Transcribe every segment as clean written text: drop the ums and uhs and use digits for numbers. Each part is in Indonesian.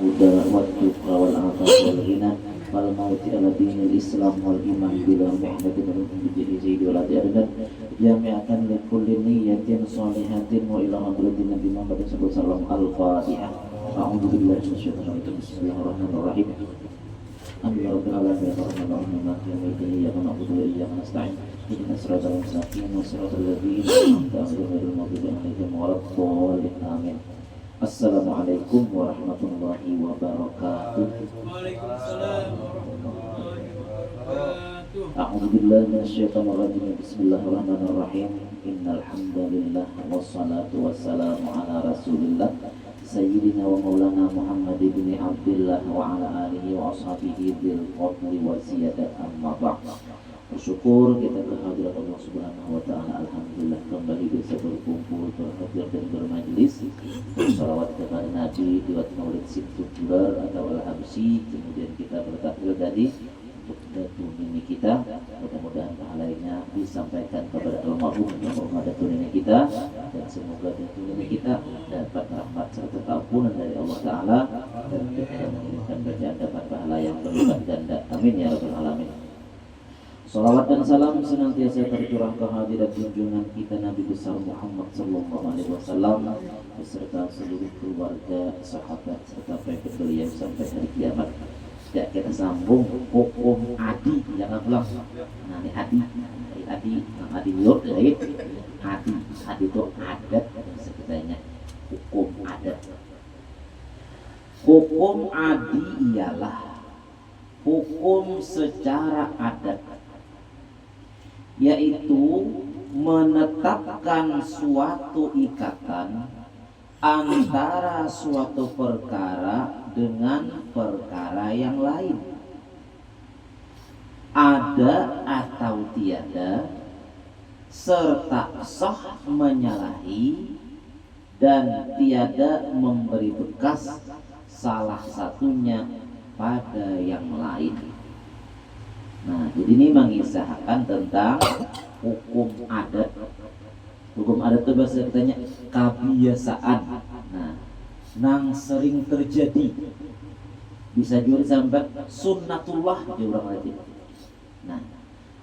الهدى والتقى والعفاف والغنى والموت على دين الإسلام والإيمان بلا محنة بالجل زيد ولا تعدد جامعة لكل نية صالحة وإلى حضرة النبي محمد صلى الله عليه وسلم الفاتحة. أعوذ بالله من الشيطان الرجيم. بسم الله الرحمن الرحيم. الحمد لله رب العالمين الرحمن الرحيم مالك يوم الدين إياك نعبد وإياك نستعين اهدنا الصراط المستقيم صراط الذين أنعمت عليهم غير المغضوب عليهم ولا الضالين آمين. Assalamualaikum warahmatullahi wabarakatuh. Waalaikumsalam warahmatullahi wabarakatuh. A'udzu billahi minasyaitonir rajim. Bismillahirrahmanirrahim. Innal hamdalillah wassalatu wassalamu ala Rasulillah Sayyidina wa Maulana Muhammad ibn Abdullah wa ala alihi wa ashabihi bil fadli wa ziyadah amma ba'd. Bersyukur kita kehadirat Allah Subhanahu wa taala. Alhamdulillah kembali bisa berkumpul, berhadir dan bermajlis. Salawat kepada Nabi di waktu Maulid Sittuddurar atau Al-Habsyi. Kemudian kita bertakbir tadi untuk datun ini kita. Mudah-mudahan pahalanya disampaikan kepada almarhum datun ini kita, dan semoga datun ini kita dapat rahmat serta keampunan dari Allah Taala, dan kita mengirimkan bacaan dapat pahala yang berlipat ganda. Amin ya rabbal alamin. Salawat dan salam senantiasa tercurah ke hadirat junjungan kita Nabi besar Muhammad sallallahu alaihi wasallam beserta seluruh keluarga, sahabat serta pengikut beliau sampai hari kiamat. Ya, kita sambung hukum adi, jangan pulang. Nah, ini adi, adi yuk, adi itu adat sebenarnya, hukum adat. Hukum adi ialah hukum secara adat, yaitu menetapkan suatu ikatan antara suatu perkara dengan perkara yang lain, ada atau tiada, serta sah menyalahi dan tiada memberi bekas salah satunya pada yang lain. Nah, jadi ini mengisahkan tentang hukum adat. Hukum adat itu bahasa katanya kebiasaan. Nah, nang sering terjadi. Bisa juga sampai sunnatullah di orang lain. Nah,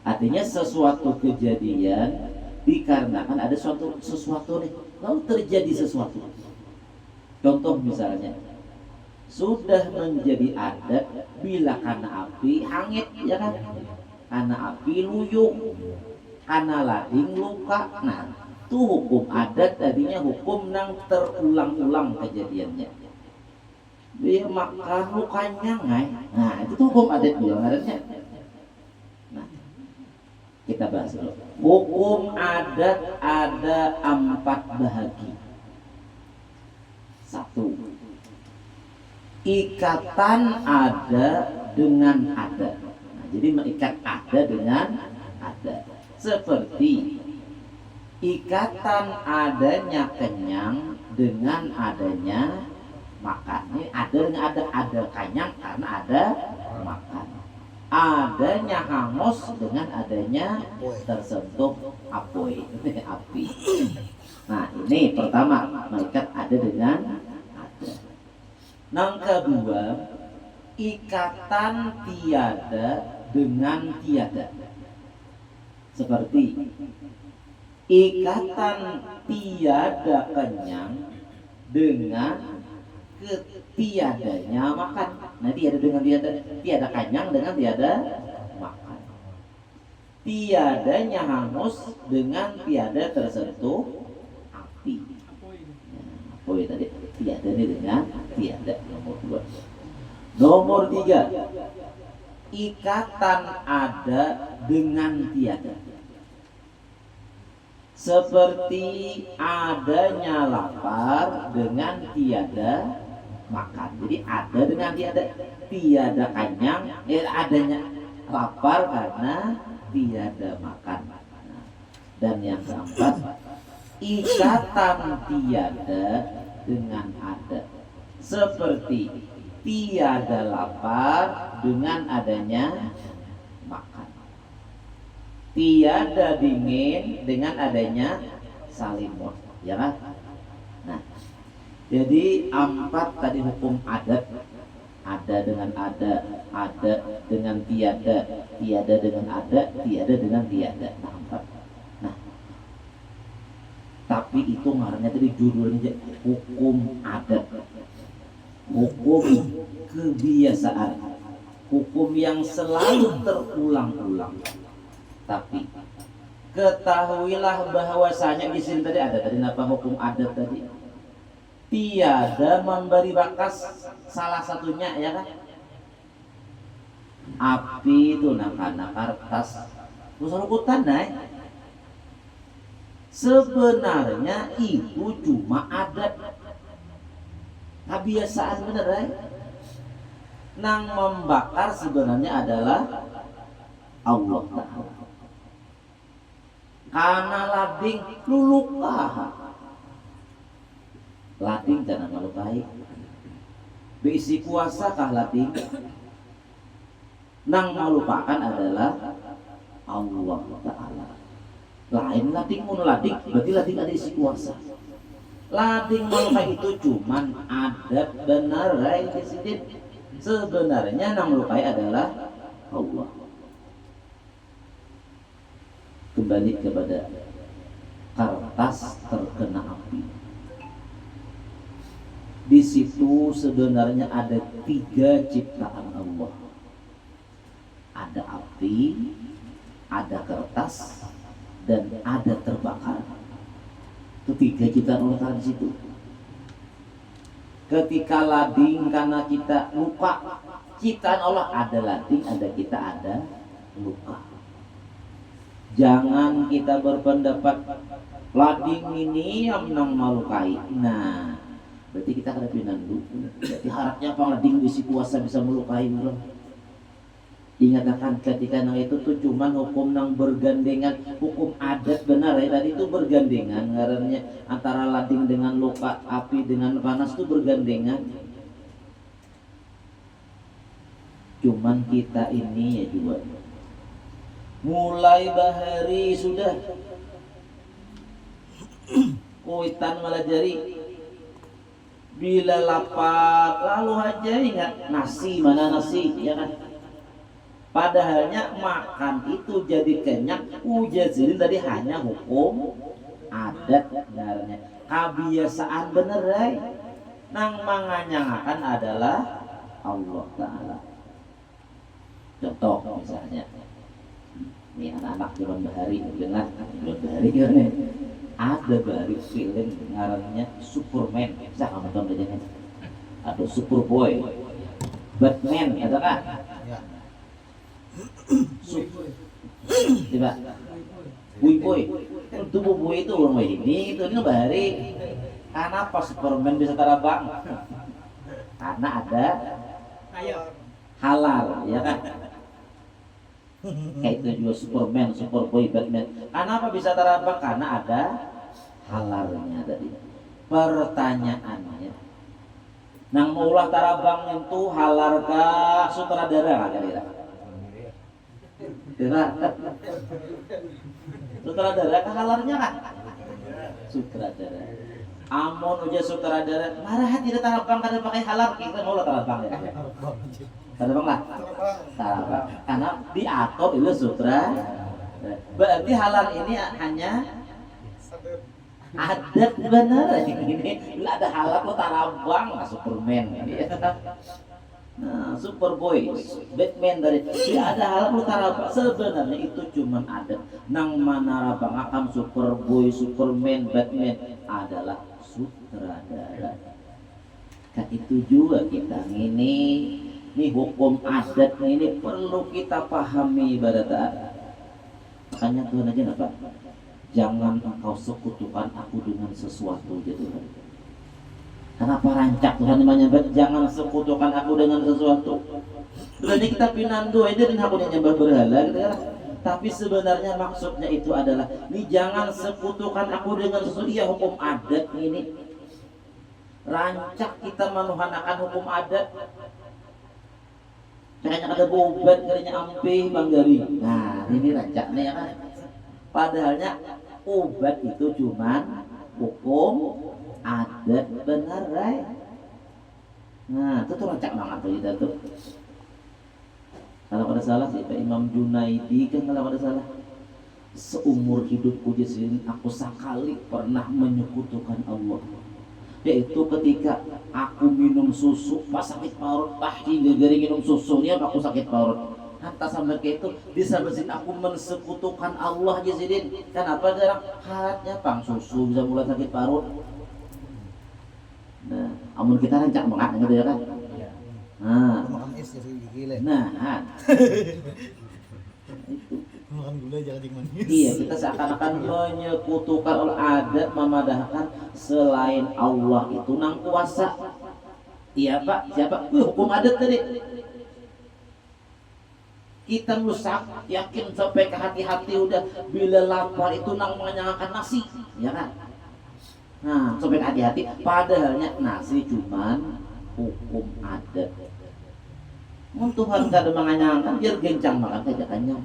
artinya sesuatu kejadian dikarenakan ada sesuatu nih, lalu terjadi sesuatu. Contoh misalnya, sudah menjadi adat bila karena api hangit, ya kan? Karena api luyung, karena lading luka. Nah, itu hukum adat, tadinya hukum yang terulang-ulang kejadiannya. Dia makan lukanya ngai. Nah, itu tuh hukum adat juga adatnya. Nah, kita bahas dulu. Hukum adat ada 4 bahagi. 1. Ikatan ada dengan ada. Nah, jadi mengikat ada dengan ada. Seperti ikatan adanya kenyang dengan adanya makan. Ini ada dengan ada kenyang karena ada makan. Adanya hangus dengan adanya tersentuh apoy, api. Nah, ini pertama, mengikat ada dengan ada. Yang kedua, ikatan tiada dengan tiada. Seperti ikatan tiada kenyang dengan ketiadanya makan. Nah, tiada dengan tiada kenyang dengan tiada makan. Tiadanya hangus dengan tiada tersentuh api. Nah, apa tadi? Tiada ini dengan tiada, nomor 2. Nomor 3, ikatan ada dengan tiada. Seperti adanya lapar dengan tiada makan. Jadi ada dengan tiada, tiada kenyang, adanya lapar karena tiada makan. Dan yang keempat, ikatan tiada dengan ada. Seperti tiada lapar dengan adanya makan. Tiada dingin dengan adanya salimut, ya kan? Nah, jadi 4 tadi hukum adat dengan ada dengan tiada, tiada dengan ada, tiada dengan tiada. Nah, empat. Nah, tapi itu ngarannya tadi judulnya hukum adat, hukum kebiasaan, hukum yang selalu terulang-ulang. Tapi ketahuilah bahwasanya di sini tadi ada tadi apa hukum adat tadi, tiada memberi bakas salah satunya ya kan, api itu nakana kertas rusuh-rukutan sebenarnya itu cuma adat kebiasaan bener nang membakar sebenarnya adalah Allah Ta'ala. Karena lading lulukaha, lading jangan melukai, berisi kuasa kah lading, nang melupakan adalah Allah Ta'ala. Lain lading mun lading, berarti lading ada isi kuasa. Lading melukai itu cuman adat benar sedikit. Sebenarnya nang melukai adalah Allah. Kembali kepada kertas terkena api. Di situ sebenarnya ada 3 ciptaan Allah. Ada api, ada kertas, dan ada terbakar. Itu 3 ciptaan Allah di situ. Ketika lading karena kita luka, ciptaan Allah ada lading, ada kita, ada luka. Jangan kita berpendapat lading ini yang melukai. Nah, berarti kita kena pindah dulu. Berarti harapnya apa lading bisi kuasa bisa melukai orang. Ingatkan ketika nang itu tuh cuman hukum nang bergandengan, hukum adat benar ya tadi itu bergandengan ngarannya antara lading dengan luka, api dengan panas itu bergandengan. Cuman kita ini ya juga mulai bahari sudah kuitan melajari bila lapar lalu aja ingat nasi mana nasi ya kan, padahalnya makan itu jadi kenyang ujazirin tadi hanya hukum adat sebenarnya kebiasaan bener nang manganyangakan adalah Allah Ta'ala. Contoh misalnya ini anak-anak zaman bahari dengar zaman bahari gimana? Ada bahari film ngarannya Superman, bisa kamu tonton aja. Ada Superboy, Batman, ada kan? Coba, Boy, itu Boy itu orang ini bahari. Kenapa Superman bisa terbang? Karena ada halal, ya kan? Kayak itu juga Superman, Superboy, Batman. Kenapa bisa terbang? Karena ada halalnya tadi. Pertanyaannya, nang maulah terbang itu halal kah sutradara nggak kira-kira? Sutradara kah halalnya kan? Sutradara. Amun uja sutradara, marah tidak terbang karena pakai halal kita maulah terbang ya. Terbang lah, terbang. Karena diatur itu sutra. Berarti halal ini hanya adat benar. Ini ada halal lo terbang, nggak Superman. Nah, Superboy, Batman dari ada halal lo terbang. Sebenarnya itu cuma adat. Nang mana rabang akan Superboy, Superman, Batman adalah sutradara. Kan itu juga kita ini hukum adat ini perlu kita pahami ibarat Allah. Makanya Tuhan aja apa? Jangan engkau sekutukan aku dengan sesuatu gitu. Kenapa rancak Tuhan menyebut jangan sekutukan aku dengan sesuatu? Berarti kita pinandu aja dan aku nyembah berhala gitu kan? Tapi sebenarnya maksudnya itu adalah ini jangan sekutukan aku dengan sesuatu. Iya hukum adat ini. Rancak kita menuhanakan hukum adat. Kayaknya ada bobat, kayaknya ampih, banggari. Nah ini rancaknya ya kan. Padahalnya obat itu cuman hukum adat benar Nah, itu tuh rancak banget tuh kita tuh. Kalau pada salah sih Pak Imam Junaidi kan kalau pada salah seumur hidupku jadi aku sekali pernah menyekutukan Allah. Yaitu ketika aku minum susu pas sakit parut, hingga gara minum susunya aku sakit parut. Hatta sampai kayak itu disabesin aku mensekutukan Allah jazidin. Kenapa jarang halatnya pang susu bisa mulai sakit parut. Nah, amun kita rancak banget gitu ya kan. Nah, makan es jadi gila. nah, itu. Makan gula jangan manis. Iya, kita seakan-akan menyekutukan oleh adat memadahkan selain Allah itu nang kuasa. Iya Pak, siapa? Hukum adat tadi. Kita rusak, yakin sampai ke hati-hati udah bila lapar itu nang mengenyangkan nasi, ya kan? Nah, sampai ke hati-hati. Padahalnya nasi cuman hukum adat. Tuhan kada mengenyangkan, biar gencang makan saja kenyang.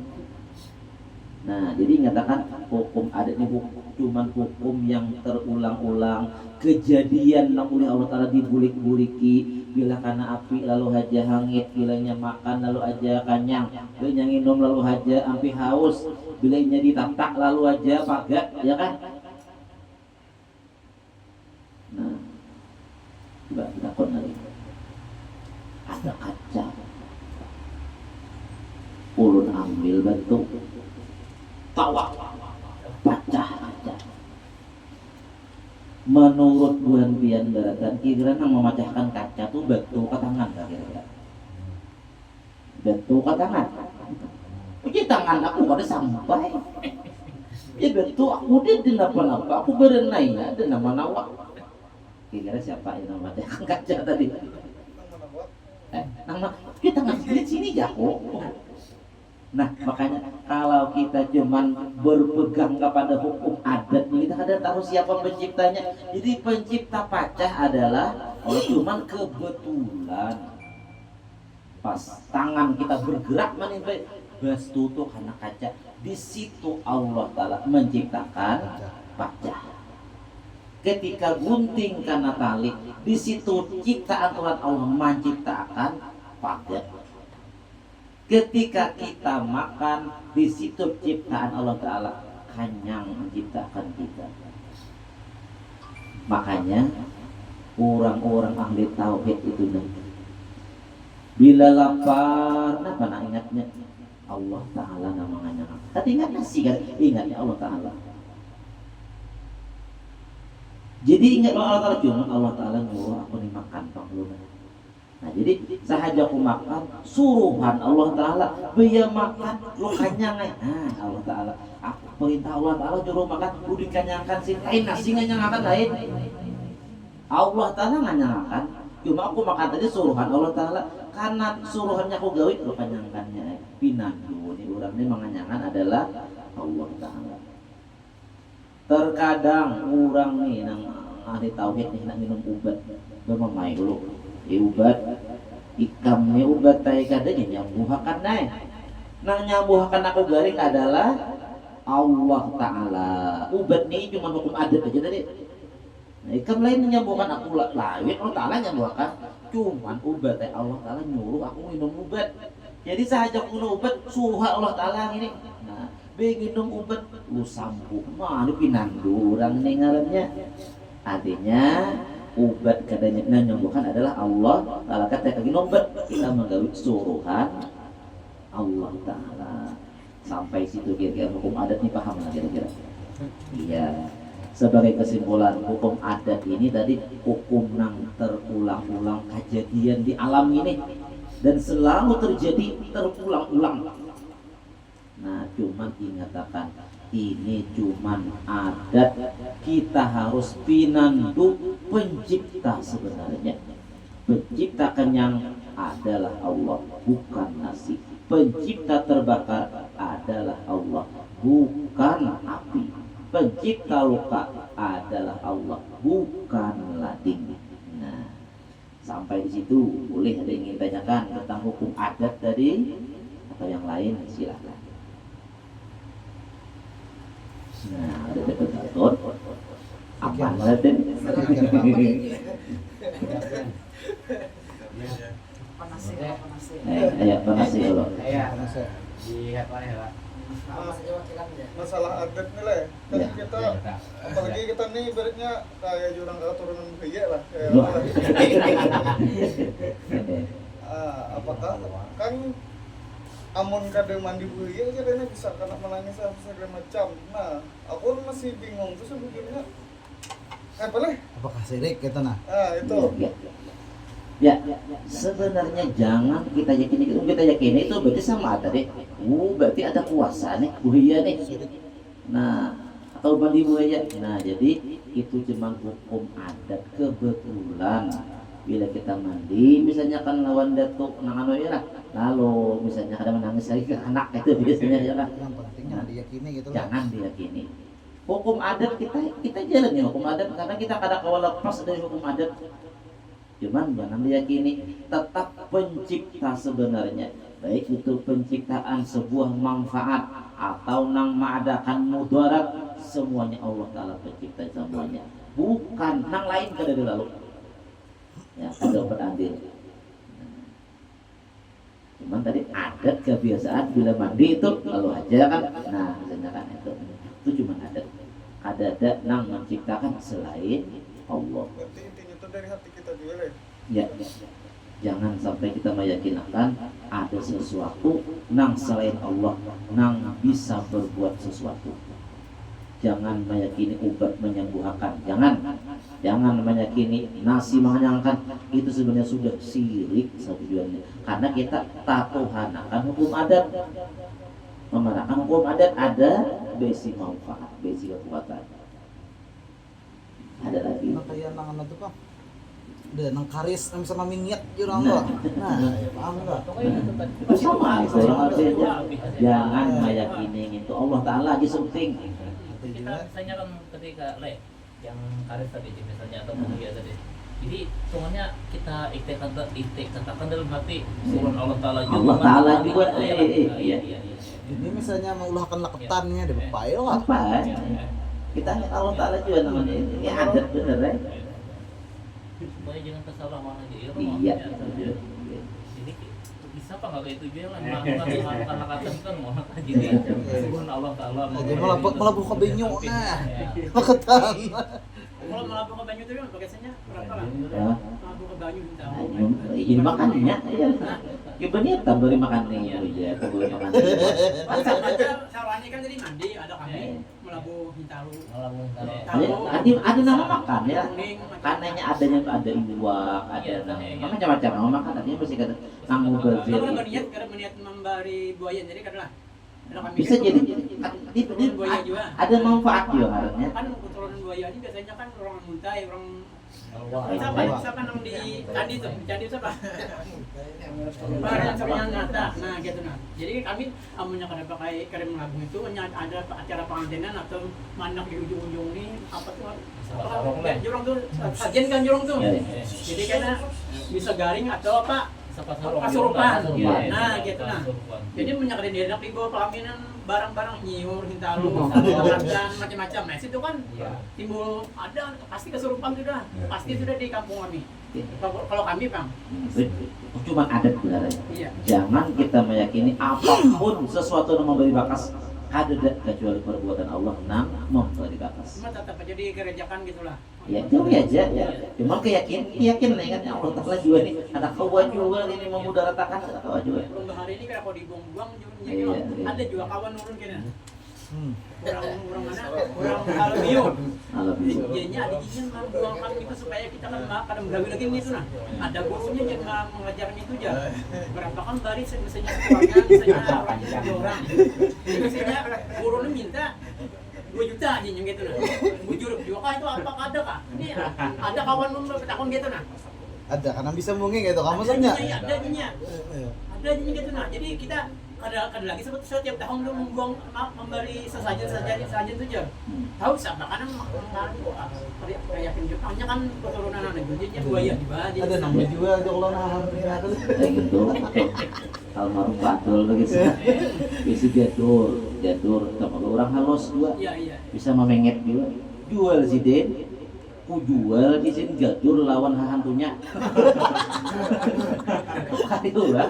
Nah, jadi nyatakan hukum adat ini cuman hukum yang terulang-ulang, kejadian yang oleh Allah Ta'ala dibulik-buliki, bila karena api lalu aja hangit, bilanya makan lalu aja kanyang, bilanya minum lalu aja ampi haus, bilanya ditatak lalu aja pagat, ya kan? Nah, coba kita lagi. Ada kaca, ulun ambil batu, tawa, pecah kaca. Menurut Buhan Pian Daratan, kira-kira yang memecahkan kaca tuh batu ke tangan kira-kira. Batu ke tangan. Puji tangan aku pada sampai. Ya batu aku dia apa-apa, aku berenai ada nama nawa. Kira-kira siapa yang memecahkan kaca tadi? Nama kita ngasih sini jago. Nah, makanya kalau kita cuman berpegang kepada hukum adat, kita kadang tahu siapa penciptanya. Jadi pencipta pacah adalah Allah, cuman kebetulan pas tangan kita bergerak menimpa bas tutup karena kaca. Di situ Allah Ta'ala menciptakan pacah. Ketika gunting karena tali, di situ ciptaan Tuhan Allah menciptakan pacah. Ketika kita makan, di situ ciptaan Allah Ta'ala kenyang menciptakan kita. Makanya orang-orang ahli tauhid itu bila lapar, apa nak ingatnya Allah Ta'ala namanya. Tapi ingat nasi kan? Ingatnya Allah Ta'ala. Jadi ingat Allah Ta'ala, cuma Allah Ta'ala nyuruh aku nih makan pangluna. Nah, jadi sahaja aku makan, suruhan Allah Ta'ala, biar makan, lu kenyang. Nah, Allah Ta'ala, aku perintah Allah Ta'ala juru makan, lu dikenyangkan sih, lain nasi ngenyangkan lain. Allah Ta'ala ngenyangkan, cuma aku makan tadi suruhan Allah Ta'ala, karena suruhannya aku gawit, lu kenyangkannya. Pinandu, ini orang ini mengenyangkan adalah Allah Ta'ala. Terkadang orang nih, nang ahli tauhid nih, nak minum obat, bermamai dulu. Ubat ikamnya ubat tay kadanya nyambuhakan naik. Nang nyambuhakan aku garing adalah Allah Ta'ala. Ubat nih cuma hukum adat aja tadi. Nah, ikam lain nyambuhakan aku lain Allah Ta'ala nyambuhakan. Cuman ubat tay Allah Ta'ala nyuruh aku minum ubat. Jadi sahaja aku minum ubat suruh Allah Ta'ala ini. Nah, minum ubat lu sambuh. Mah lu pinandu orang ini ngarannya. Artinya ubat kadanya nyembuhkan adalah Allah Ta'ala. Kata kaki obat kita menggawi suruhan Allah Ta'ala. Sampai situ kira-kira hukum adat ini paham lah kira-kira. Iya. Sebagai kesimpulan, hukum adat ini tadi hukum yang terulang-ulang kejadian di alam ini dan selalu terjadi terulang-ulang. Nah, cuman ingatakan ini cuman adat, kita harus pinandu pencipta sebenarnya. Pencipta kenyang adalah Allah, bukan nasi. Pencipta terbakar adalah Allah, bukan api. Pencipta luka adalah Allah, bukan lading. Nah, sampai di situ boleh ada yang ingin tanyakan tentang hukum adat tadi atau yang lain, silakan. Nah, ada debat apa Raden? Ayo panasi dulu. Di headline ya, Pak. Masalah adat nih lah kan Ya. kita apalagi kita nih ibaratnya kayak jurang keturunan Buaya lah kayak Loh. apa lah. Apakah kan amun kadang mandi Buaya kadang bisa kena menangis apa segala macam. Nah aku masih bingung tuh sebetulnya apa lah Apakah sirik gitu nah? itu Ya, sebenarnya jangan kita yakini itu berarti sama ada deh. Berarti ada kuasa nih, buaya nih. Nah, atau mandi buaya. Nah, jadi itu cuma hukum adat kebetulan. Bila kita mandi, misalnya kan lawan datuk nang anu ya lah. Lalu misalnya ada menangis lagi ke anak itu biasanya ya lah. Yang penting jangan diyakini gitu lah. Jangan diyakini. Hukum adat kita jalan ya hukum adat karena kita kadang kala lepas dari hukum adat. Cuman jangan diyakini, tetap pencipta sebenarnya, baik itu penciptaan sebuah manfaat atau nang mengadakan mudarat, semuanya Allah Ta'ala pencipta semuanya, bukan nang lain kada ada lalu ya ada berandil. Cuman tadi adat kebiasaan bila mandi itu lalu aja kan, nah misalnya kan itu cuma ada nang menciptakan selain Allah. berarti intinya tuh dari hati kita juga lah. Ya, jangan sampai kita meyakinakan ada sesuatu nang selain Allah nang bisa berbuat sesuatu. Jangan meyakini obat menyembuhkan. Jangan meyakini nasi mengenyangkan. Itu sebenarnya sudah syirik tujuannya. Karena kita tatuhanakan hukum adat. Memanakan hukum adat ada besi manfaat, besi kekuatan. Ada lagi. Nah kayak nang anu tuh Pak. Udah nang karis nang sama minyak jurang Nah. lo. Nah, paham enggak? Itu sama itu orang artinya. Jangan meyakini itu Allah Ta'ala lagi penting. Kita misalnya kan ketika yang karir tadi misalnya atau mulia tadi. Jadi semuanya kita katakan dalam hati suruh Allah Ta'ala juga. Allah Ta'ala juga. Iya. Ini misalnya mengulahkan laketannya di bapak lo Apa? Kita hanya Allah Ta'ala juga namanya. Ini adat bener ya. Supaya jangan kesalahan aja. Iya. Jadi bisa apa nggak kayak itu juga lah melakukan lakatan kan mau jadi suruh Allah Ta'ala. Jadi melabuh ke benyu nah. Laketan. Kalau melapor ke banyu itu kan biasanya berapa lah? Ya. Melapor ke banyu minta. Ini makannya. Ya bener tambah makannya ya. Boleh makan. Salahnya kan tadi mandi ada kami melapor hintalu. Ada nama makan ya. Kanannya ada iwak, ada nama macam-macam nama makan. Artinya mesti kata nang Kalau mubazir. berniat berniat memberi buaya jadi kan lah. Bisa jadi ada manfaat juga harusnya. Kan keturunan buaya ini biasanya kan orang muntai, orang Siapa? siapa yang di candi tuh, candi siapa? Barang yang nyata, nah gitu nah. Jadi kami amunnya kada pakai krim labung itu hanya ada acara pengantinan atau manak di ujung-ujung ini apa tuh? Jurang tuh, sajian kan jurang tuh. Jadi karena bisa garing atau apa? Kasurupan. Nah gitu nah. Jadi menyangka dia enak di bawah pelaminan barang-barang nyiur, hintalu, dan macam-macam. Nah itu kan timbul ada pasti kesurupan sudah, pasti sudah di kampung kami. Kalau kami bang, Cuma adat benar. iya. Jangan kita meyakini apapun sesuatu yang memberi bakas ada kecuali perbuatan Allah nang memberi bakas. Cuma tetap aja dikerjakan gitulah. Ya itu aja ya. Cuma keyakinan ingat Allah Ta'ala juga nih ada kawan juga ini memudaratakan ada kawan juga. Belum hari ini kalau dibuang-buang Iya, iya. ada juga kawan nurun kena. Orang mana? Salah. Orang Albion. Alam itu. Izinnya ada izin membuangkan itu supaya kita kan kadang menggawi lagi itu nah. Ada gurunya yang mengajarkan itu aja. Berapa kan baris misalnya keluarga misalnya orangnya 3 orang. Misalnya gurunya minta 2 juta aja yang gitu nah. Bujur juga kah itu apa ada kah? Ini ada kawan bertakon gitu nah. Ada karena bisa mungkin gitu kamu sebenarnya. Ada aja. Ada aja gitu nah. Jadi kita ada lagi seperti setiap tahun lu membuang memberi sesajen itu aja. Tahu siapa karena yakin juga hanya kan keturunan anak jadinya buaya di bawah. Ada namanya juga ada kalau nahan Kayak gitu. Almarhum Batul begitu. Bisa jadur sama orang halus juga. Iya. Bisa memenget juga. Jual si Den. Ku jual di sini jadur lawan hantunya. Kali ulah.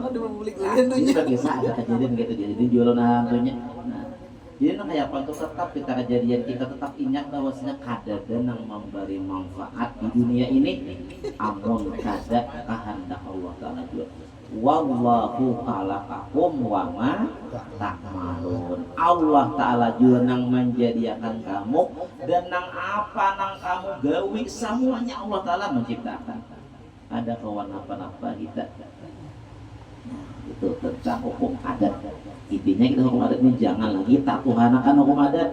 Ada publik lain tuh Ini bagi saya ada kejadian gitu jadi jualan hantunya. Nah, jadi nah kayak apa tuh tetap kita kejadian kita tetap ingat bahwasanya kada nang memberi manfaat di dunia ini amun kada kehendak Allah Taala juga. Wallahu khalaqakum wa ma ta'malun. Allah Taala juga nang menjadikan kamu dan nang apa nang kamu gawi semuanya Allah Taala menciptakan. Ada kawan apa-apa kita. Itu tentang hukum adat. Intinya kita hukum adat ini jangan lagi takuhanakan hukum adat.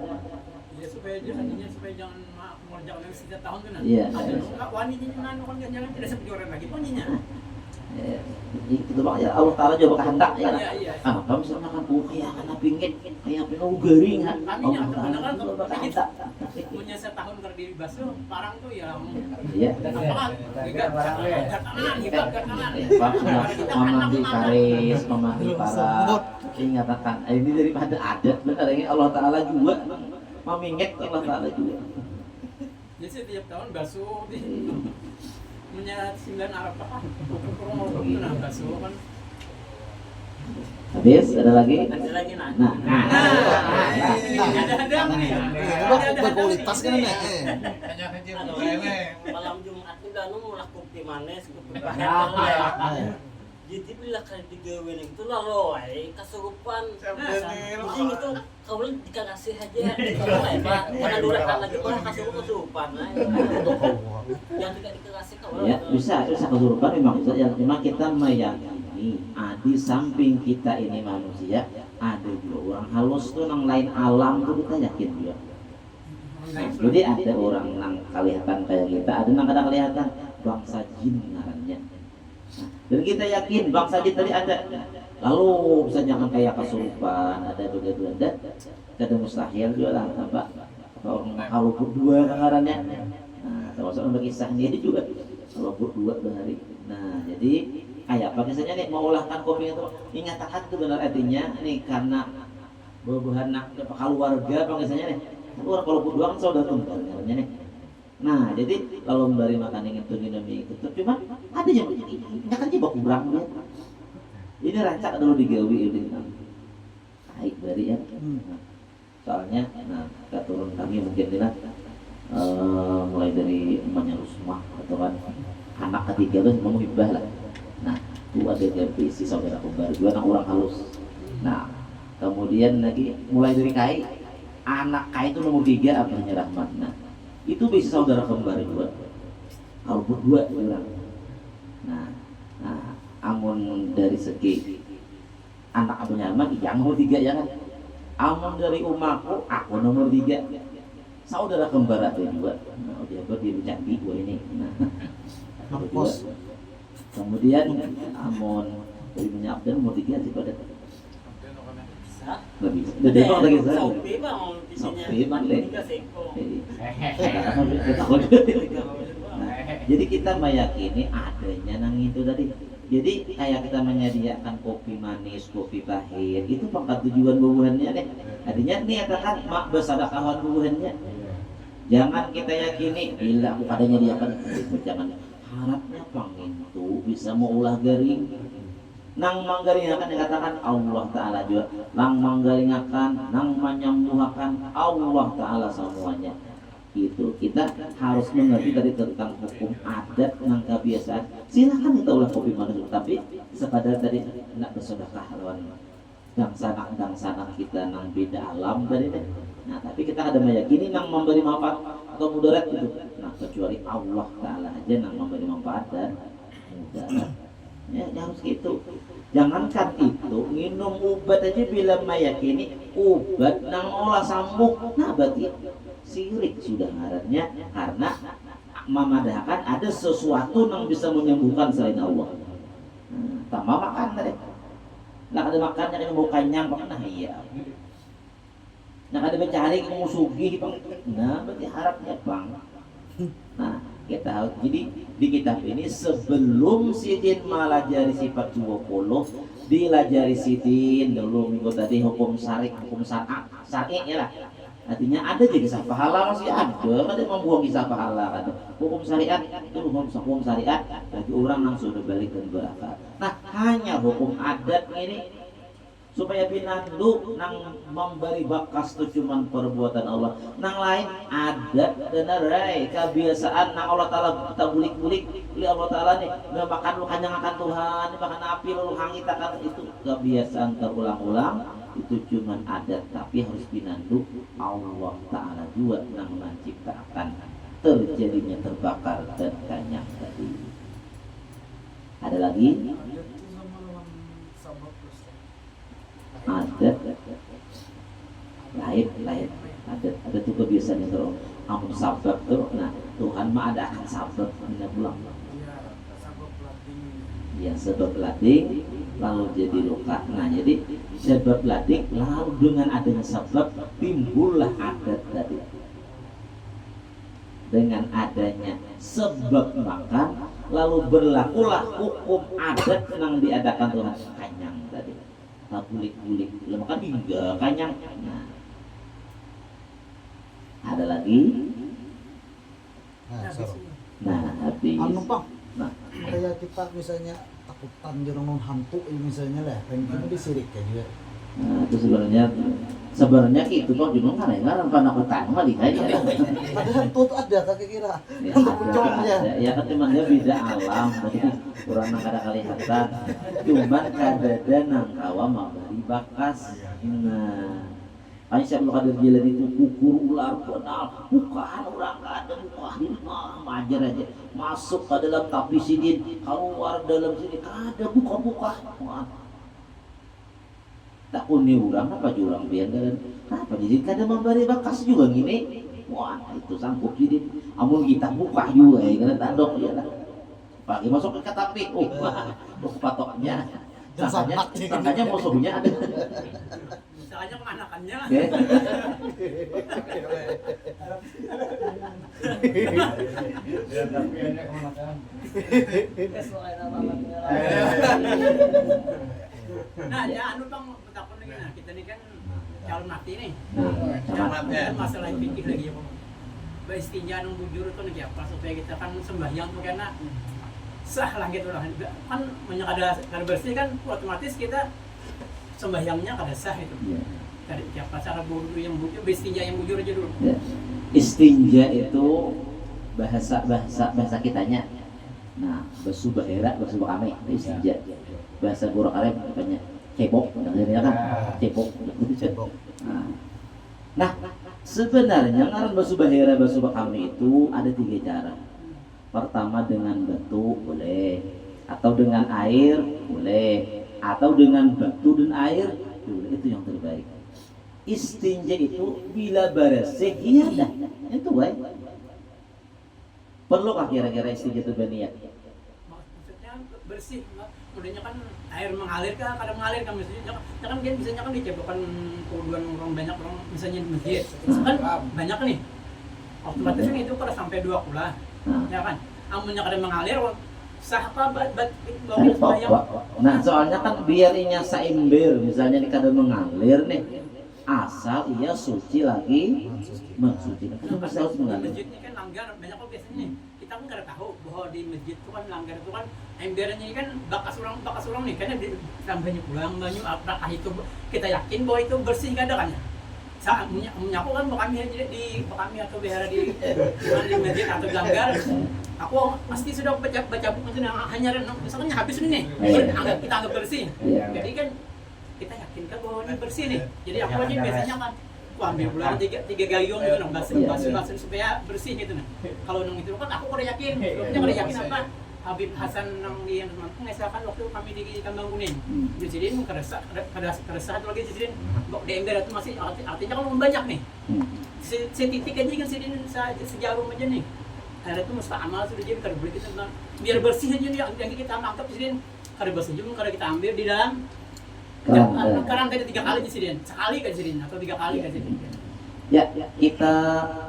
Ya supaya jangan mengerjakan yang setiap tahun kan. Iya. Wanita nanu kan jangan tidak seperti orang lagi poninya. Itu bang ya Allah Taala juga kehendak ya. Iya. Kamu bisa makan kayak kana pingit kayak pinu garing kan. Kaminya Allah Taala kan juga kehendak. punya setahun terdiri basuh parang tuh yang Iya. apa? Pak memandi karis, memandi para ingatakan ini daripada adat benar ini Allah Taala juga memingat Allah Taala juga. Jadi setiap tahun basuh punya 9 Arafah kurang nah basuh kan. Habis ada lagi? Ada lagi nah. Nah, Ada nih. berkualitas kan nih. Malam Jumat itu anu melakukan di manes jadi bila kali digawe itu lalu kesurupan mungkin itu kau dikasih aja karena duraan lagi malah kesurupan yang tidak dikasih kau ya bisa kesurupan memang kita meyakini di samping kita ini manusia ada juga orang halus tuh nang lain alam tuh kita yakin juga. Jadi ada orang nang kelihatan kayak kita, ada nang kadang kelihatan bangsa jin ngarannya. Nah, dan kita yakin bangsa jin tadi ada. Lalu bisa jangan kayak kesurupan, ada juga ada mustahil juga lah apa orang kalau berdua ngarannya. Nah, termasuk untuk kisahnya juga kalau berdua hari. Nah, jadi kayak apa kisahnya nih mau olahkan kopi itu ingatakan itu benar artinya nih karena buah-buahan keluarga apa kisahnya nih. Orang kalau berdua kan saudara tunggal namanya nih. Nah, jadi kalau memberi makan yang itu minum itu cuma ada yang kan coba kurang ya. Ini rancak dulu digawi ini. Baik dari ya. Soalnya nah keturun kami mungkin tidak mulai dari emaknya Rusmah atau kan anak ketiga itu mau hibah lah. Nah, itu ada dari si saudara kembar dua anak orang halus. Nah, kemudian lagi mulai dari Kai anak Kai itu nomor 3 abahnya Rahmat. Nah, itu bisa saudara kembar juga. Kalau berdua orang. Nah, amun dari segi anak abahnya Rahmat yang nomor 3 ya kan. Amun dari umaku aku nomor 3. Saudara kembar ada juga. Nah, dia berdiri cantik gua ini. Nah, Ngepos. kemudian amun dari minyak dan nomor 3 sih pada lebih jadi apa lagi saya Sopi bang Sopi bang deh. tiga seko Nah, jadi kita meyakini adanya nang itu tadi. Jadi kayak kita menyediakan kopi manis, kopi pahit, itu pangkat tujuan bubuhannya deh. Artinya niatakan mak bersedekahwan bubuhannya. Jangan kita yakini bila pada menyediakan itu jangan harapnya pangin itu bisa mau ulah garing. Nang manggaringakan dikatakan Allah Ta'ala juga nang manggaringakan, nang menyembuhkan Allah Ta'ala semuanya. Itu kita harus mengerti dari tentang hukum adat nang kebiasaan. Silakan kita ulah kopi manis, tapi sekadar tadi nak bersedekah lawan dangsanak kita nang beda alam dari deh. Nah, tapi kita ada meyakini nang memberi manfaat atau mudarat itu. Nah, kecuali Allah Ta'ala aja nang memberi manfaat dan mudarat. Ya, harus gitu. Jangankan itu, minum obat aja bila meyakini obat nang olah sambung, nah berarti sirik sudah ngarannya karena memadahkan ada sesuatu yang bisa menyembuhkan selain Allah. Tambah makan tadi. Nah ada makannya kan mau kenyang bang, nah iya. Nah ada mencari mau sugih bang, nah berarti harapnya bang. Nah kita harus jadi di kitab ini sebelum sidin malajari sifat 20 dilajari sidin dulu minggu tadi hukum syari ya lah Artinya ada aja kisah pahala masih ada membuang kisah pahala ada. Hukum syariat itu hukum syariat bagi orang yang sudah balik dan berakal. Nah hanya hukum adat ini supaya pinandu nang memberi bakas itu cuman perbuatan Allah. Nang lain adat dan rai kebiasaan nang Allah Taala kita bulik-bulik oleh Allah Taala nih nggak makan lu kanyang akan Tuhan, makan api lu hangit akan itu kebiasaan terulang-ulang. Itu cuman adat tapi harus pinandu Allah Ta'ala juga yang menciptakan terjadinya terbakar dan kanyang tadi. Ada lagi? Adat lain ada tuh kebiasaan yang terus amun sabab tuh. Nah Tuhan mah ada akan sabab anda pulang ya sebab lading lalu jadi luka. Nah jadi sebab lading lalu dengan adanya sebab timbullah adat tadi. Dengan adanya sebab makan lalu berlakulah hukum adat yang diadakan Tuhan kanyang tadi. Tak bulik-bulik makan hingga kanyang. Nah ada lagi. Nah habis Anu Bang, nah kayak kita misalnya takutan jeung hantu misalnya lah, pengen itu disirik kayak juga. Nah, itu sebenarnya itu kok juga kan ya kan penakutan mah dikaya. Ada hantu tuh ada kakek kira. Ya, Hantu pocongnya. ya kan cuman dia beda alam, berarti kurang kada kelihatan. Cuman kadada nang kawa mah bari bakas. Nah, Aisyah lu kader jalan itu kukur ular kenal bukan orang kada bukan ini mah majar aja masuk ke dalam tapi sidin keluar dalam sini kada buka tak uni urang apa jurang biar dan apa jadi kada memberi bakas juga gini. Wah itu sanggup sidin amun kita buka juga ya kada tandok ya lah pagi masuk ke tapi patoknya sangkanya musuhnya ada. Misalnya menganakannya. Nah, ya anu Bang, takon lagi nah, kita ini kan calon mati nih. Calon masalah pikir lagi ya, Bang. Istinja nang bujur itu lagi apa supaya kita kan sembahyang tuh karena sah lah gitu lah. Kan banyak ada bersih kan otomatis kita sembahyangnya kada sah itu. Dari siapa cara buru yang bujur, istinja yang bujur aja dulu. Ya. Istinja itu bahasa kitanya. Nah, basu bahera, basu bakame, istinja. Bahasa Buruk Arab apanya? Cebok, dengarnya kan? Cebok. Nah, sebenarnya ngaran basu bahera, basu bakame itu ada 3 cara. Pertama dengan batu boleh, atau dengan air boleh, atau dengan batu dan air boleh, itu yang terbaik. Istinja itu bila bersih iya dah itu baik. Perlukah kira-kira istinja itu berniat? Maksudnya bersih, mudahnya kan air mengalir kan, kadang mengalir kan misalnya kan dia misalnya kan dicebokan kuduan orang banyak orang misalnya di masjid kan banyak nih otomatis kan itu kalau sampai 2 kula ya kan amunnya kadang mengalir sah apa nah soalnya kan biarinya saimber misalnya di kada mengalir nih asal ia suci lagi mensucikan kan pasti harus mengalir. Masjid ini kan langgar banyak kok biasanya nih kita kan kada tahu bahwa di masjid itu kan langgar itu kan embernya ini kan bakas orang nih karena tambahnya pulang banyak apakah itu kita yakin bahwa itu bersih kada kan ya saat menyaku kan kami di kami atau behara di masjid atau langgar aku pasti sudah baca buku itu hanya misalnya habis ini nih kita anggap bersih jadi kan kita yakin kan bahwa ini bersih nih jadi aku aja biasanya kan aku ambil pulang 3 gayung gitu nang basuh supaya bersih gitu nah kalau nang itu kan aku udah yakin sebelumnya udah yakin apa Habib Hasan nang di mengesahkan waktu kami di Kambang Kuning di sini kerasa satu lagi di sini kok di ember itu masih artinya kan banyak nih setitik aja kan sini sejarum aja nih ada tuh musta'amal sudah jadi kada boleh kita biar bersih aja nih yang kita angkat di sini kada bersih juga kada kita ambil di dalam karang tadi 3 kali di sini sekali kan sini atau 3 kali kan sini ya kita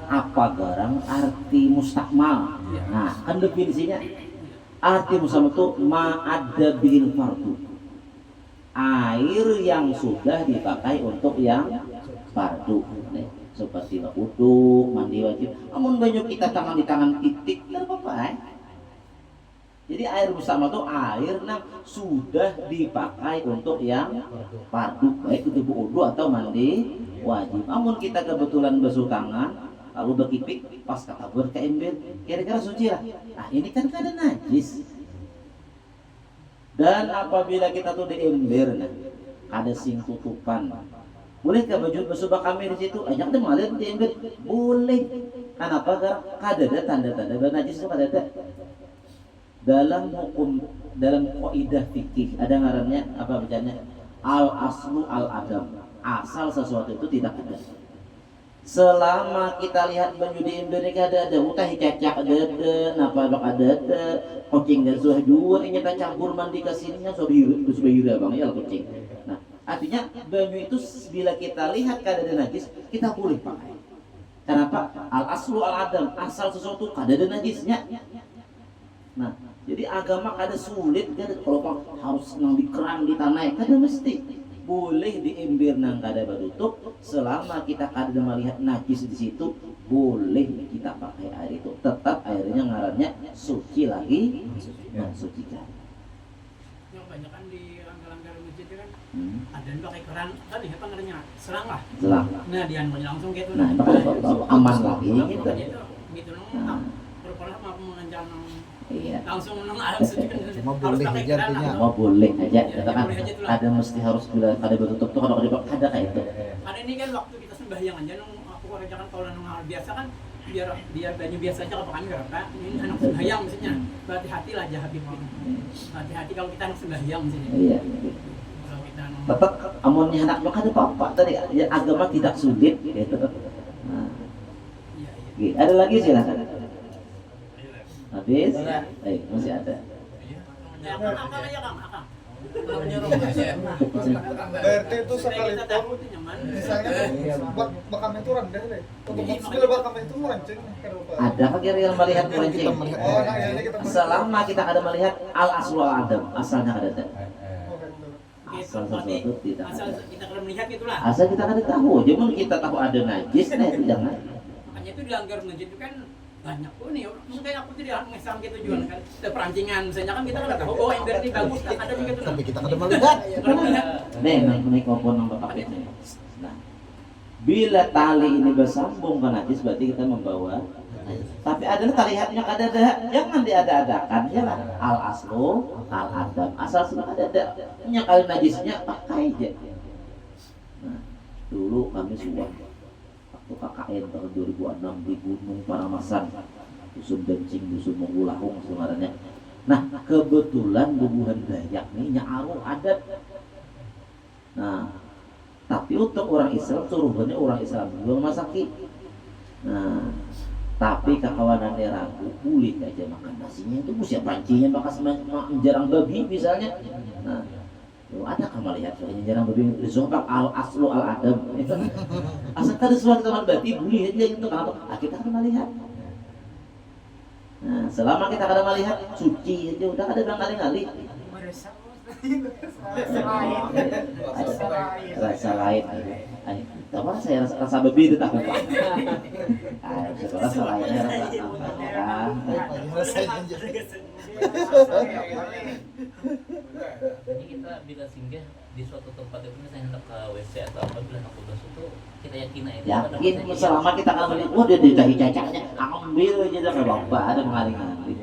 apa garang arti mustakmal nah kan definisinya arti mustakmal itu ma'adda bil fardu air yang sudah dipakai untuk yang fardu seperti wudu, mandi wajib. Amun banyak kita tangan di tangan titik, tidak apa-apa. Jadi air bersama itu air yang sudah dipakai untuk yang fardu, baik itu wudu atau mandi wajib. Amun kita kebetulan basuh tangan, lalu berkipik pas ketabur ke ember, kira-kira suci lah. Nah ini kan ada najis. Dan apabila kita tuh di ember, nah, ada sing tutupan. Bolehkah baju basuh kami di situ? Ajak deh malah di ember. Boleh. Kenapa? Karena ada tanda-tanda najis itu ada. Dalam hukum, dalam kaidah fikih ada ngarannya apa bacanya? Al aslu al adam. Asal sesuatu itu tidak ada. Selama kita lihat baju di ember ini ada utah cacak ada, napa bak ada, kucing dan suah dua ini kita campur mandi ke sininya subhira bang ya kucing. Nah, artinya baju itu bila kita lihat ada najis, kita boleh pakai. Kenapa? Al aslu al adam, asal sesuatu ada najisnya. Nah, jadi agama kada sulit kan kalau harus nang di keran di tanah kada mesti. Boleh di ember nang kada batutup selama kita kada melihat najis di situ, boleh kita pakai air itu. Tetap airnya ngarannya suci lagi, mensucikan. Yang banyak kan di langgar-langgar masjid kan ada yang pakai keran tadi apa namanya selang lah. Selang. Nah dia langsung gitu. Nah, aman lagi gitu. Gitu nong. Berpala mau mengancam Iya. langsung nong alam suci kan. Cuma boleh aja artinya. Mau boleh aja, Ya, katakan boleh aja itulah. ada mesti harus bila ada batutup tuh kalau ada kayak itu. Karena ini kan waktu kita sembahyang aja nong aku kerjakan kalau nong hal biasa kan biar banyak biasa aja kalau kami berapa ini anak sembahyang maksudnya berhati-hati lah aja Habib hati-hati kalau kita anak sembahyang maksudnya Iya. kalau kita nong Tetap amunnya anak lo ada apa-apa tadi ya, agama tidak sulit gitu. Nah, iya gitu. Ada lagi silakan. Habis? Masih ada. ya akang aja kang akang Berarti itu sekalipun misalnya bakam itu rendah deh. Otomatis kalau bakam itu melenceng ke depan. Ada kira yang melihat melenceng? Oh, nah ini kita Selama kita ada melihat al aslu al adam, asalnya ada. Asal sesuatu tidak asal ada. kita kalau melihat gitulah Asal kita ada tahu, cuman kita tahu ada najis, nah itu jangan. makanya itu dilanggar masjid itu kan banyak pun nih mungkin aku tidak ngesam gitu jualan kan ada perancingan misalnya kan kita kan tahu oh ember ini bagus kan ada juga tuh Tapi kita kada melihat. kalau melihat Nih, mikrofon nomor paketnya. Nah, bila tali ini bersambung ke najis berarti kita membawa. Tapi adalah terlihatnya kada ada, jangan diada-adakan ya lah. Al aslu, al adam, asal sudah ada. Nya kali najisnya pakai aja. Nah, dulu kami sudah waktu KKN tahun 2006 di Gunung Paramasan, dusun Bencing, dusun Mongulahung sebenarnya. Nah, kebetulan bubuhan Dayak nih nyaru adat. Nah, tapi untuk orang Islam suruhannya orang Islam belum masaki. Nah, tapi kekawanannya ragu, boleh aja makan nasinya itu usia pancinya bekas menjarang babi misalnya. Nah, ada kamu lihat soalnya jarang babi zohbak al aslu al adam. Asal ada sesuatu teman berarti boleh aja itu kenapa? Kita akan melihat. Nah, selama kita kada melihat suci aja udah kada bilang kali-kali. Rasa lain. Tahu saya rasa babi itu tak apa. Rasa lainnya rasa Ini kita bila singgah di suatu tempat itu misalnya hendak ke WC atau apa bila hendak basuh itu kita yakin aja. yakin selama kita akan melihat wah dia ditahi cacaknya ambil aja dah apa ada mengaling-aling.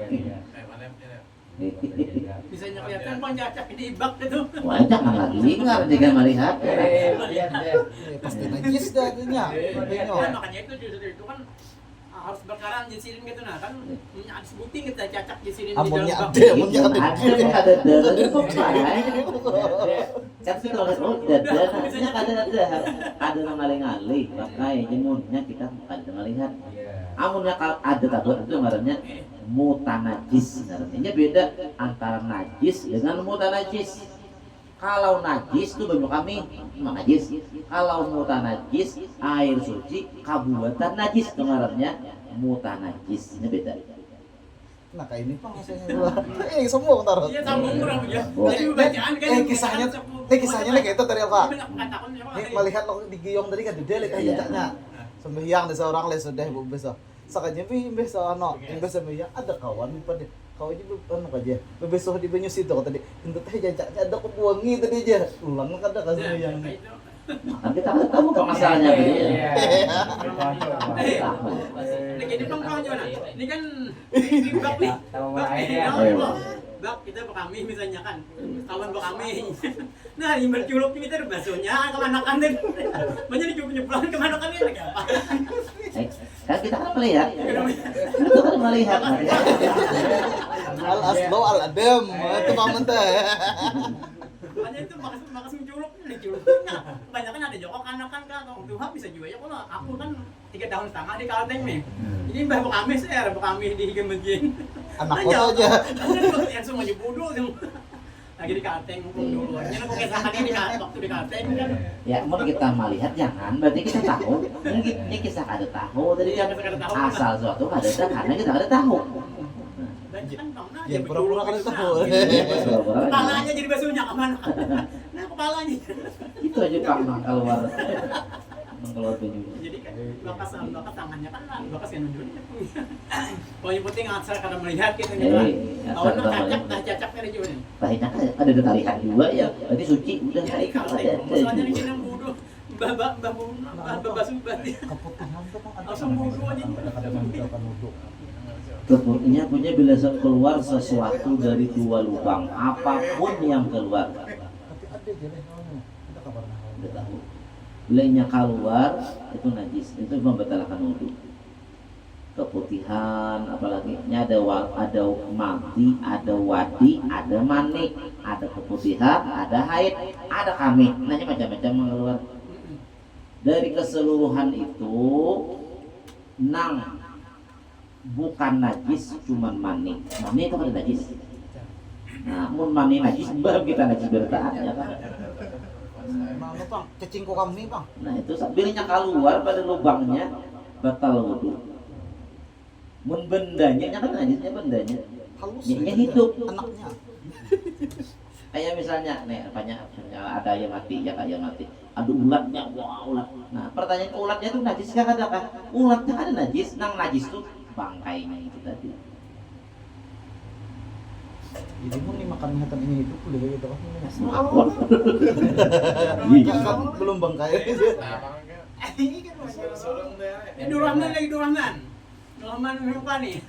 Bisanya kelihatan bang cacak di bak itu Wah jangan lagi ingat jika melihat. Pasti najis dah artinya. ya, makanya itu kan harus berkaran jesirin gitu nah kan disebutin kita cacak jesirin di Amunnya dalam ada, bak amunnya ada. Ada darah kok kan itu oleh darahnya ada mengaling-aling pakai jemunnya kita ada melihat. Amunnya ada takut itu ngarannya mutanajis artinya beda antara najis dengan mutanajis. Kalau najis itu bagi kami najis. Kalau mutanajis air suci kabuatan najis itu ngarannya mutanajis. Ini beda. Nah kayak ini pak maksudnya semua bentar. iya sambung kurang ya Oh. jadi bacaan kan Kisahnya nih kayak itu tadi apa? Banyak pengetahuan ya, Pak. Nih melihat lo digiyong tadi kan detail kayak Iya. cacaknya. sembahyang desa orang le sudah bu besok. Sakanya besok ano, besok sembahyang ada kawan pada kau aja anu aja. Besok di banyu situ tadi. Untuk teh jajak ada kebuangi tadi aja. Ulang kada ka sembahyang. Kan kita nggak tahu apa masalahnya gitu. Ini bang kawan gimana? Ini kan ini bak nih. Bak kita kami misalnya kan kawan kami. Nah ini berculuk kita ada baksonya kemanakan deh. Banyak diculuk-nyuplan kemanakan ini lagi apa? Kan kita kan melihat. Itu kan melihat. Al aslo al adem itu paman teh. Makanya itu makas menculuk nih culuk. Kebanyakan ada jokok anak-anak kan kalau Tuhan bisa juga ya kalau aku kan 3 tahun setengah di Kalteng nih. Ini mbah kami saya kami di Gemejin. Anak kota aja. Yang semuanya bodoh yang lagi di Kalteng ngumpul dulu. Ini aku kesakan ini waktu di Kalteng kan. Ya, mau kita melihat jangan, berarti kita tahu. Mungkin ini kisah ada tahu, tadi kan asal suatu ada karena kita ada tahu. Dan kan pernah Ya pura-pura kan tahu. Kepalanya jadi basuhnya kemana? Nah kepalanya. Itu aja Pak keluar. Keluar penyunya. Jadi kan bakas tangannya kan bakas yang nunjukin. Pokoknya penting asal karena melihat kita gitu. Awalnya cacak dari juga nih. Tahitnya kan ada tarikan juga ya. Berarti suci udah tarik Kalteng. Masalahnya ini yang bodoh. Mbah basuh berarti. Keputihan tuh kan ada Langsung bodoh aja. ada meninggalkan wudhu. Keputihnya punya bila keluar sesuatu dari 2 lubang, apapun yang keluar. Tapi ada aja deh namanya. Ada kabarnya. Udah tahu. Bilanya keluar itu najis, itu membatalkan wudhu. Keputihan, apalagi ini ada mati, ada wadi, ada manik, ada keputihan, ada haid, ada kamih. Nanya macam-macam keluar. Dari keseluruhan itu, bukan najis, cuman mani. Mani itu kan najis. Namun mani najis baru kita najis bertahan ya kan. Nah, Bang, cacing kami, Bang. Nah itu bilnya keluar pada lubangnya batal wudhu. Mun bendanya kan najisnya bendanya. Halus. Yang hidup. Anaknya. Kayak misalnya nih ada yang mati ya kayak mati. Ada ulatnya, wah ulat. Nah pertanyaan ulatnya itu najis kah ada kah? Ulatnya ada najis, nang najis tuh bangkainya itu tadi. Jadi mau dimakan ingatan ini hidup udah gitu kan. Ngapot. Kan belum bangkai. Ini kan Durahman lagi Durahman. Durahman lupa nih.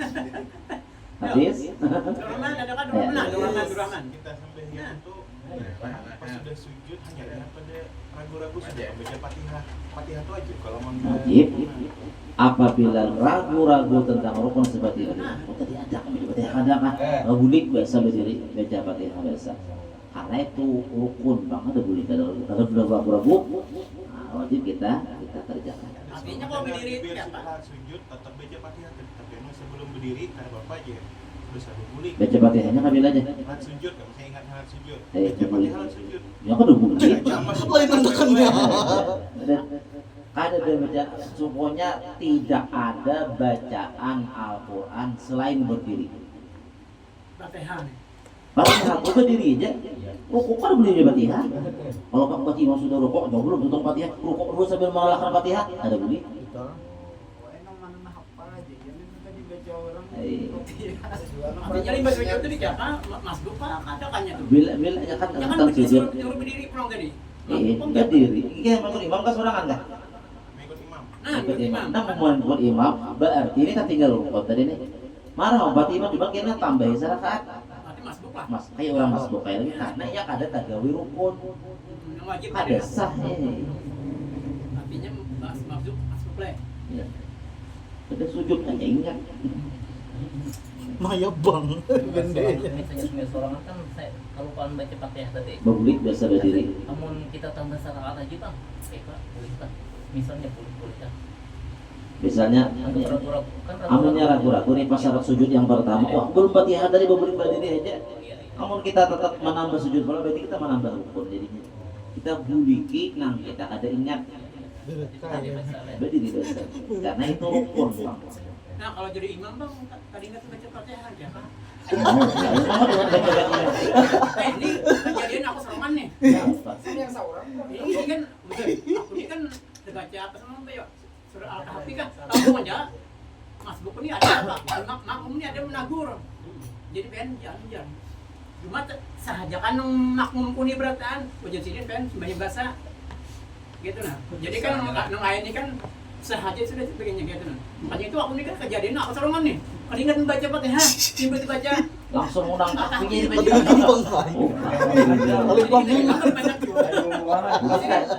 Habis. Durahman ada kan Durahman. Kita sembahyang itu pas sudah sujud hanya pada ragu-ragu saja baca Fatihah. Fatihah itu aja kalau mau Wajib. Apabila ragu-ragu tentang rukun seperti itu, tadi ada kami Fatihah ada kan? Boleh biasa berdiri baca Fatihah biasa. Karena itu rukun banget ada boleh kalau sudah ragu-ragu, wajib kita kerjakan. Artinya kalau berdiri biar apa? setelah sujud tetap baca Fatihah tapi sebelum berdiri karena Bapak aja terus ada boleh. Baca Fatihahnya kabil aja. Salat sujud kalau saya ingat salat sujud. Eh, Baca boleh. Fatihah salat sujud. Ya kan udah bukti. Apa yang mendekannya? Ada baca supaya tidak ada bacaan Al-Quran selain berdiri. Fatihah. Fatihah itu berdiri aja. Rukuk kan berdiri Fatihah. Kalau Pak Baca Imam sudah rukuk, jauh belum tutup Fatihah. Rukuk dulu sambil mengalahkan Fatihah, ada boleh. Artinya lima sujud itu di siapa? Mas Dupa ada kannya tuh. Bila ya kan Jangan tentang sujud. nyuruh berdiri pulang tadi. Berdiri. Iya, masuk imam kan sorangan kan? Mengikut imam. Nah, Ikut imam. Nah, membuat imam berarti ini kan tinggal rukuk tadi nih. Marah obat imam coba kena tambahin serakaat. Berarti Mas Dupa. Mas, kayak orang masbuk kayak lagi karena ya ada tagawi rukun. Yang wajib Ada sah Artinya Mas Dupa. Ya. Ada sujud aja ingat. Maya bang. Gendenya. Misalnya sorangan kan saya kalau kalian baca Fatihah tadi. Bebulik biasa berdiri. Namun kita tambah rakaat aja bang, Pak, boleh tak? Misalnya boleh tak? Misalnya Untuk ragu-ragu kan amunnya ragu-ragu nih pas saat sujud yang pertama, wah belum Fatihah tadi bebulik berdiri aja. Namun kita tetap menambah sujud bola berarti kita menambah rukun jadinya. Kita buliki nang kita ada ingat berdiri biasa. Karena itu rukun bang. Nah, kalau jadi imam bang, tadi nggak tuh baca Fatihah aja kan? Ini kejadian aku serangan nih. Ini kan, aku ini kan baca apa sama Mbak ya? Surah Al-Kahfi Cuma sahaja kan nang makmum kuni berataan, ujian sini kan sembahyang bahasa, gitu nah. Jadi kan nang lain ini kan sahaja sudah sebagainya gitu nah. Makanya itu aku nih kan kejadian aku sorongan nih. Keringat membaca Fatihah, tiba dibaca Langsung undang kakinya Lebih gampang kan. Oh, Paling gampang. banyak juga.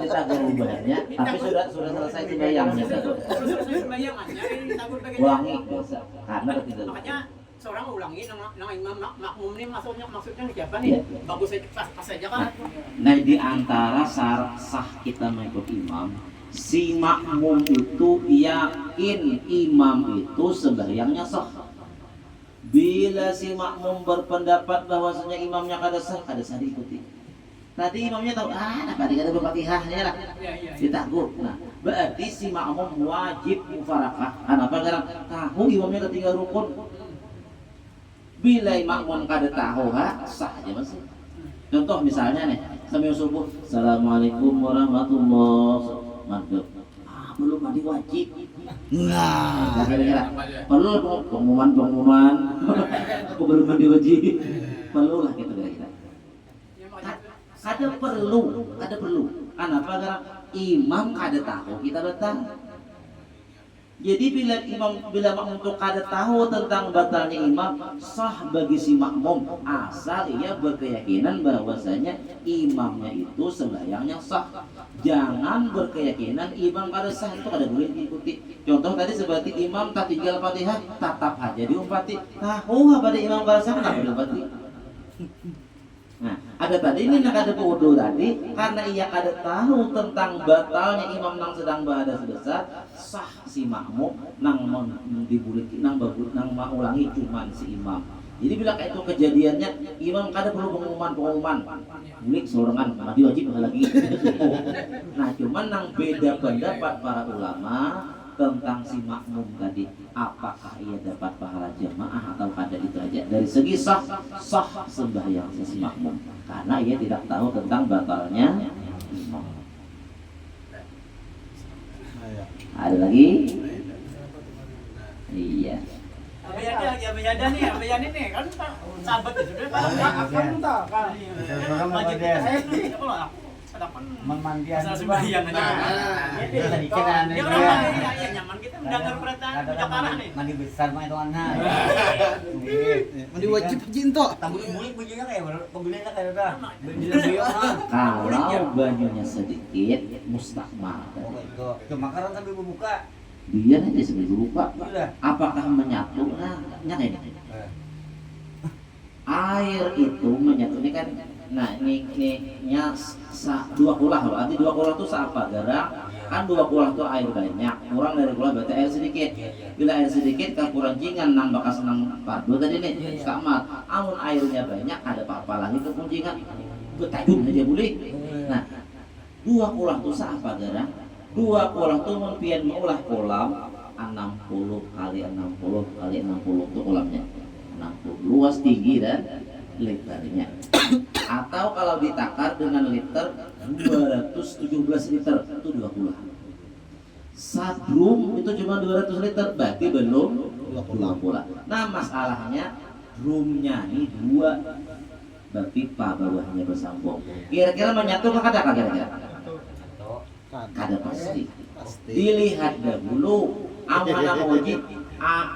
kita berubahnya, tapi sudah selesai sembahyangnya. Terus sembahyang aja, takut bagian. Ulangi biasa, karena tidak. Makanya seorang ulangi nang imam makmum ini maksudnya siapa nih? Bagus pas aja kan. Nah, di antara syarat sah kita mengikut imam, si makmum itu yakin imam itu sembahyangnya sah. Bila si makmum berpendapat bahwasanya imamnya kada sah diikuti. Tadi imamnya tahu, tadi kada berfatihahnya lah, Iya. ditakur. Nah, berarti si makmum wajib mufarakah. Kenapa? Karena tahu imamnya ketinggal rukun. Bila makmum kada tahu, sah aja masih. Contoh misalnya nih, sambil subuh, Assalamualaikum warahmatullahi wabarakatuh. Belum mandi wajib. Nah, Kira-kira perlu pengumuman. Aku belum mandi wajib. Perlu lah gitu kira-kira. Kada perlu. Kenapa? Karena imam kada tahu kita datang. Jadi bila makmum itu kada tahu tentang batalnya imam, sah bagi si makmum asal ia berkeyakinan bahwasanya imamnya itu sembahyangnya sah. Jangan berkeyakinan imam kada sah, itu kada boleh diikuti. Contoh tadi seperti imam tak tinggal Fatihah, tetap aja diumpati. Tahu apa ada imam kada sah, kenapa diumpati? Nah, ada tadi ini nak ada wudu tadi karena ia kada tahu tentang batalnya imam nang sedang berada sebesar, sah si makmum nang dibuliki nang ulangi cuman si imam. Jadi bila kayak itu kejadiannya imam kada perlu pengumuman bulik sorangan mandi wajib lagi. Nah, cuman nang beda pendapat para ulama tentang si makmum tadi, apakah ia dapat pahala jamaah atau kada, itu aja. Dari segi sah sembahyang si makmum karena ia tidak tahu tentang batalnya imam. Ada lagi? Iya. Abayada nih kan sahabat itu sudah kan tak kan. Memandian Sembahyang aja. Tadi kira Dia orang ya nyaman kita mendengar perkataan bicara nih. mandi besar mah itu anak. mandi wajib aja ento. Mulik bunyinya kayak pembelinya kayak udah. Kalau banyunya sedikit mustakmal. Cuma karena sambil membuka. Biar aja sebelum lupa. Iya. Apakah menyatu? Nah ini. Air itu menyatu ini kan. Nah ini dua kulah loh. Arti dua kulah itu apa? Gerak. Kan dua kulah itu air banyak. Kurang dari kulah berarti air sedikit. Bila air sedikit kan kurang jingan nang bakas nang pardu tadi nih. Sama. Amun airnya banyak ada apa-apa lagi kekuncingan. Betadun aja boleh. Nah dua kulah itu apa gerak? Dua kolam itu mempian mengolah kolam 60 kali 60 kali 60 itu kolamnya 60 luas tinggi dan liternya. Atau kalau ditakar dengan liter 217 liter itu 20. Sadrum itu cuma 200 liter berarti belum 20. Nah masalahnya drumnya ini 2 berarti pipa bawahnya bersambung. Kira-kira menyatu ke kada kira-kira? Kada pasti. Dilihat dahulu amanah wajib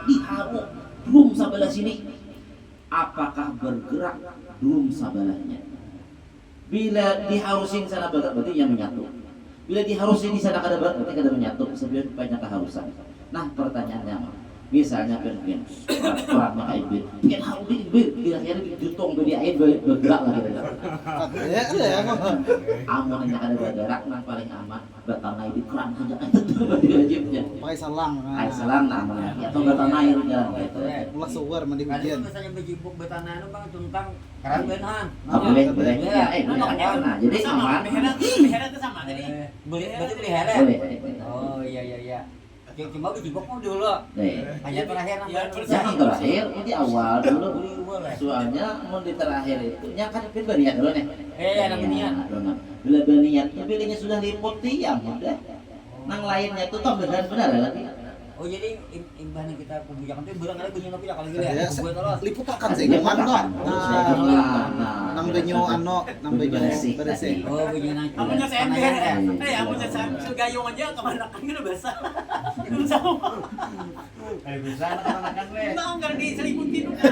diharu drum sebelah sini. Apakah bergerak drum sebelahnya? Bila diharusin sana berarti yang menyatu. Bila diharusin di sana kada berarti kada menyatu. Sebelum banyak keharusan. Nah pertanyaannya misalnya pengen perannya kayak bir, pengen haru bir, kira-kira ditutong dari air bergerak lagi ada. Ya, Amunnya kada bergerak nang paling aman batang air di keran saja itu wajibnya. pakai salang. Air selang namanya atau batang air jalan gitu. Ulah suar mandi Kalau hujan. misalnya bejibuk betanah itu bang tentang karang benhan. Boleh. Ya, nah, jadi sama aman. behera itu sama tadi. Berarti beli hele. Boleh. Oh iya. Cuma bejibuk mau dulu. Hanya terakhir Yang terakhir di awal dulu. Soalnya mau di terakhir itu kan berniat dulu nih. Enak berniat. Bila berniat itu bilingnya sudah liput tiang udah. Nang lainnya itu toh benar-benar lagi. Oh jadi imbang kita pembicaraan itu barangkali bunyi tapi kalau gitu Ya, ya. Buat terus. liput akan sih gimana? Nah, banyu ano, nang banyu Bersih bersih. tadi. Oh, bunyi nang. Amunnya sa ember. Iya. Amunnya sa gayong aja kemanakan gitu basa. Itu sama. Kali bisa anak-anak le. Nah, enggak diselimutin udah.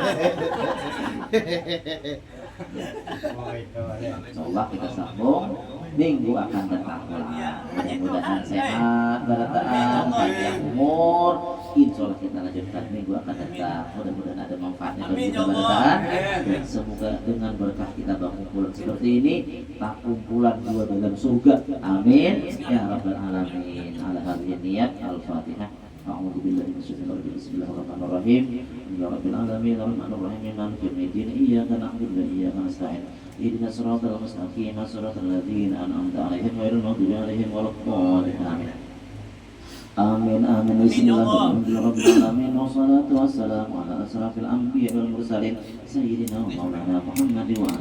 Oh, itu le. Insyaallah kita sambung minggu akan datang lagi. Mudah-mudahan sehat, bertahan, panjang umur. Insyaallah kita lanjutkan minggu akan datang. Mudah-mudahan ada manfaatnya bagi kita bertahan. Dan semoga dengan berkah kita berkumpulan seperti ini, tak kumpulan dua dalam surga. Amin. Ya Rabbal Alamin. Ala hadhihi niyat al-Fatihah. أعوذ بالله من الشيطان الرجيم بسم الله الرحمن الرحيم يا رب العالمين الرحمن الرحيم مالك يوم الدين إياك نعبد وإياك نستعين اهدنا الصراط المستقيم صراط الذين أنعمت عليهم غير المغضوب عليهم ولا الضالين آمين آمين آمين بسم الله الحمد لله رب العالمين والصلاة والسلام على أشرف الأنبياء والمرسلين سيدنا ومولانا محمد وعلى